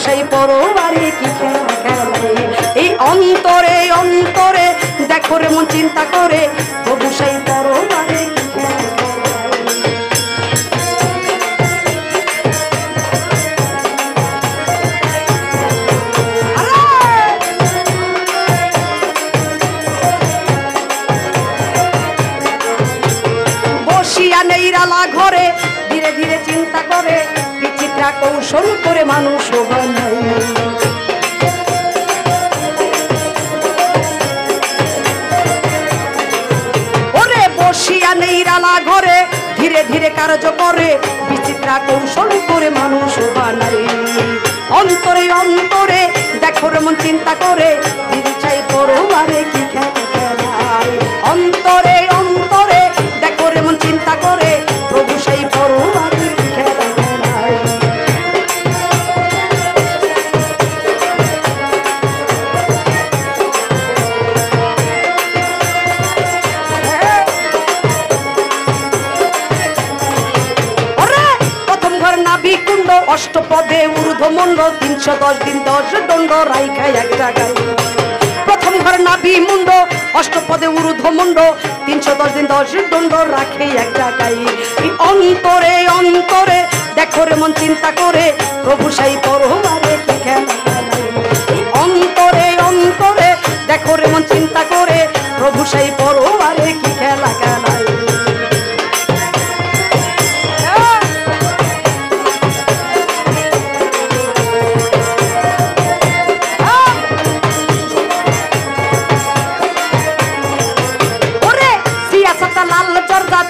সেই পরবারে কি খেলা খেলাই। এই অন্তরে অন্তরে দেখো রে মন চিন্তা করে প্রভু সেই পরবারে কি খেলা ঘরে ধীরে ধীরে চিন্তা করে বিচিত্রা কৌশল করে মানুষ বানায়। ওরে বসিয়া নেই রালা ঘরে ধীরে ধীরে কার্য করে বিচিত্রা কৌশল করে মানুষ বানায়। অন্তরে অন্তরে দেখো রে মন চিন্তা করে দিদি চাই পরবারে কি খেলা খেলায়। অন্তরে অন্তরে দেখো রে মন চিন্তা করে প্রভু সেই পরবারে কি খেলা খেলায়। প্রথম ঘর নাভি কুণ্ড অষ্টপদে ঊর্ধ্বমণ্ড 310 দিন 10 দণ্ড রাইখা এক জায়গায়। প্রথম ঘর নাভি মুন্ড অষ্টপদে ঊর্ধ্বমণ্ড 310 দিন 10 দণ্ড রাখে এক জায়গায়। অন্তরে অন্তরে দেখো রে মন চিন্তা করে প্রভু সেই পরবারে কি খেলা খেলায়। অন্তরে অন্তরে দেখো রে মন চিন্তা করে প্রভু সেই পরবারে কি খেলা খেলায়।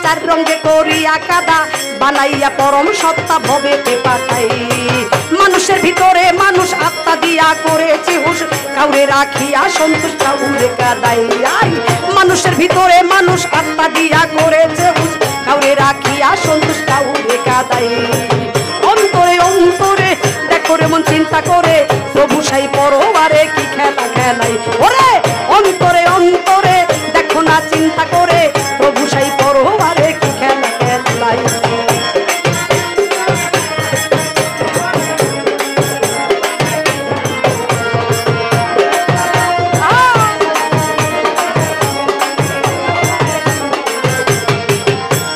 চার রঙে করিয়া কাদা বানাইয়া পরম সত্তা ভবেতে পাঠাই। মানুষের ভিতরে মানুষ আত্মা দিয়া করেছে হুশ কাউরে রাখিয়া সন্তোষ কাউরে কাদাই। মানুষের ভিতরে মানুষ আত্মা দিয়া করেছে হুশ কাউরে রাখিয়া সন্তোষ কাউরে কাদাই। অন্তরে অন্তরে দেখো রে মন চিন্তা করে প্রভু সেই পরবারে কি খেলা খেলাই। ওরে অন্তরে অন্তরে দেখো না চিন্তা করে প্রভু সেই পরবারে কি খেলা খেলাই।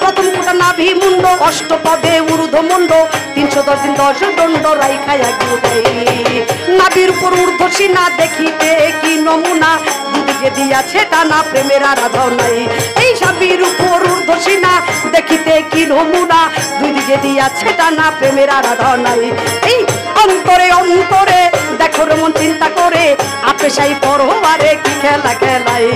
প্রথম কোটা নাভি মুন্ড অষ্টপদে ঊর্ধ্বমণ্ড 310 দিন 10 দণ্ড রাইখা এক জায়গায়। নাভির উপর ঊর্ধ্বসীনা দেখিতে কি নমুনা দুদিকে দিয়াছে টানা প্রেমের আরাধনায়। এই নাভির উপর ঊর্ধ্বসীনা দেখিতে কি নমুনা দুই দিকে দিয়াছে টানা প্রেমের আরাধনায়। এই অন্তরে অন্তরে দেখো রে মন চিন্তা করে আপে সেই পরবারে কি খেলা খেলায়।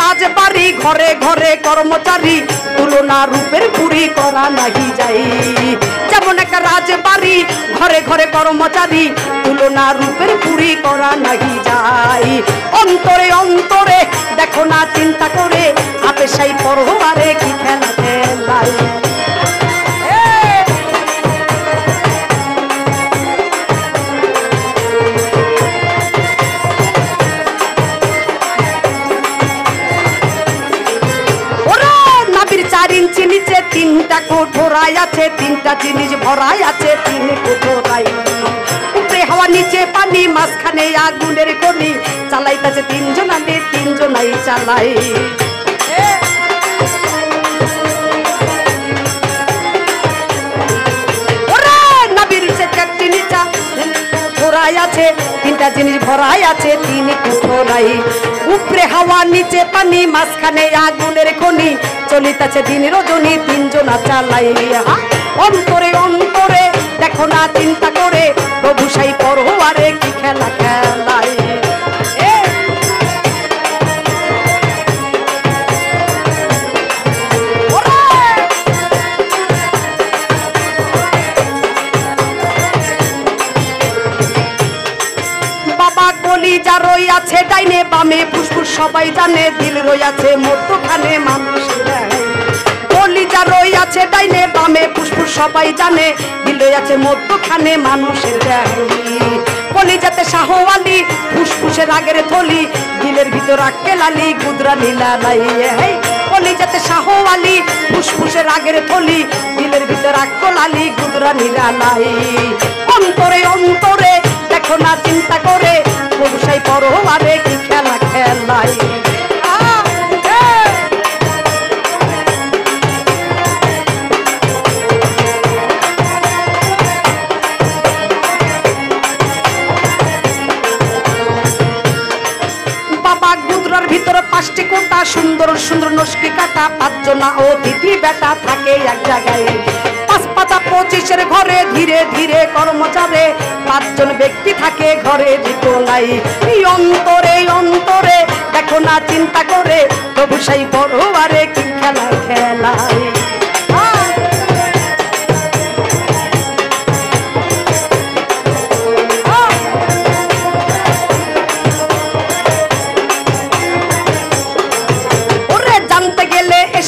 রাজবাড়ি ঘরে ঘরে কর্মচারী তুলনা রূপের পুরি করা নাহি যায়। যেমন একটা রাজবাড়ি ঘরে ঘরে কর্মচারী তুলনা রূপের পুরি করা নাহি যায়। অন্তরে অন্তরে দেখো না চিন্তা করে আপে সেই পরবারে কি খেলা খেলায়। ইঞ্চি নিচে 3টা কোঠরাই আছে 3টা জিনিস ভরাই আছে 3 কোঠরাই। উপরে হাওয়া নিচে পানি মাঝখানে আগুনের খনি চালাইতেছে 3 জনাতে 3 জনাই চালাই। ওরে নবীর সে চারটি নিচা কোঠরাই আছে 3টা জিনিস ভরাই আছে 3 কোঠরাই। উপরে হাওয়া নিচে পানি মাঝখানে আগুনের খনি চলিতেছে দিন রজনী 3 জনা চালাই। অন্তরে অন্তরে দেখো না চিন্তা করে প্রভু সেই পরবারে কি খেলা খেলায়। বাবা কলিজা রই আছে ডাইনে বামে ফুসফুস সবাই জানে দিল রই আছে মধ্যখানে মানুষ কলিজা রই আছে আছে ডাইনে বামে ফুসফুস সবাই জানে দিলে আছে মধ্যখানে মানুষের কলিজাতে শাহওয়ালি ফুসফুসের আগের থলি দিলের ভিতর আক্কেল আলী গুদরা নীলা নাই কলিজাতে শাহওয়ালি ফুসফুসের আগের থলি দিলের ভিতর আক্কেল আলী গুদরা নীলা নাই অন্তরে অন্তরে দেখো না চিন্তা করে পুরুষাই পরোয়ারে কি খেলা খেলাই ভিতরে 5টি কোটা সুন্দর সুন্দর নস্কি কাটা 5 জনা অতিথি বেটা থাকে এক জায়গায় 5-5-25 ঘরে ধীরে ধীরে কর্মচারে 5 জন ব্যক্তি থাকে ঘরে কোনাই এই অন্তরে অন্তরে দেখো না চিন্তা করে প্রভু সেই পরোয়ারে কি খেলা খেলায়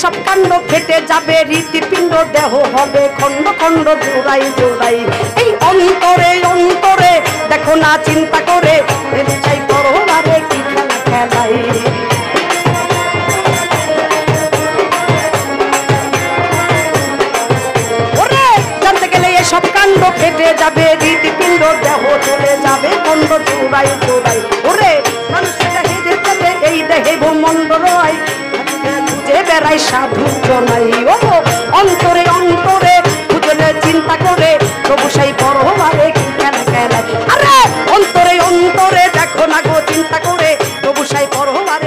সব কাণ্ড খেটে যাবে রীতিপিণ্ড দেহ হবে খণ্ড খণ্ড জোড়াই জোড়াই এই অন্তরে অন্তরে দেখো না চিন্তা করে চাই পরোয়ারে কি খেলা খেলাই ওরে জানতে গেলে এসব কাণ্ড খেটে যাবে রীতিপিণ্ড দেহ চলে যাবে খণ্ড জোড়াই জোড়াই ওরে মানুষের দেহে যাবে এই দেহে ভূমণ্ডলয় বেড়াই সাধু জনাই ও অন্তরে অন্তরে বুঝলে চিন্তা করে প্রভু সেই পরোয়ারে কি খেলা খেলায় আরে অন্তরে অন্তরে দেখো না গো চিন্তা করে প্রভু সেই পরোয়ারে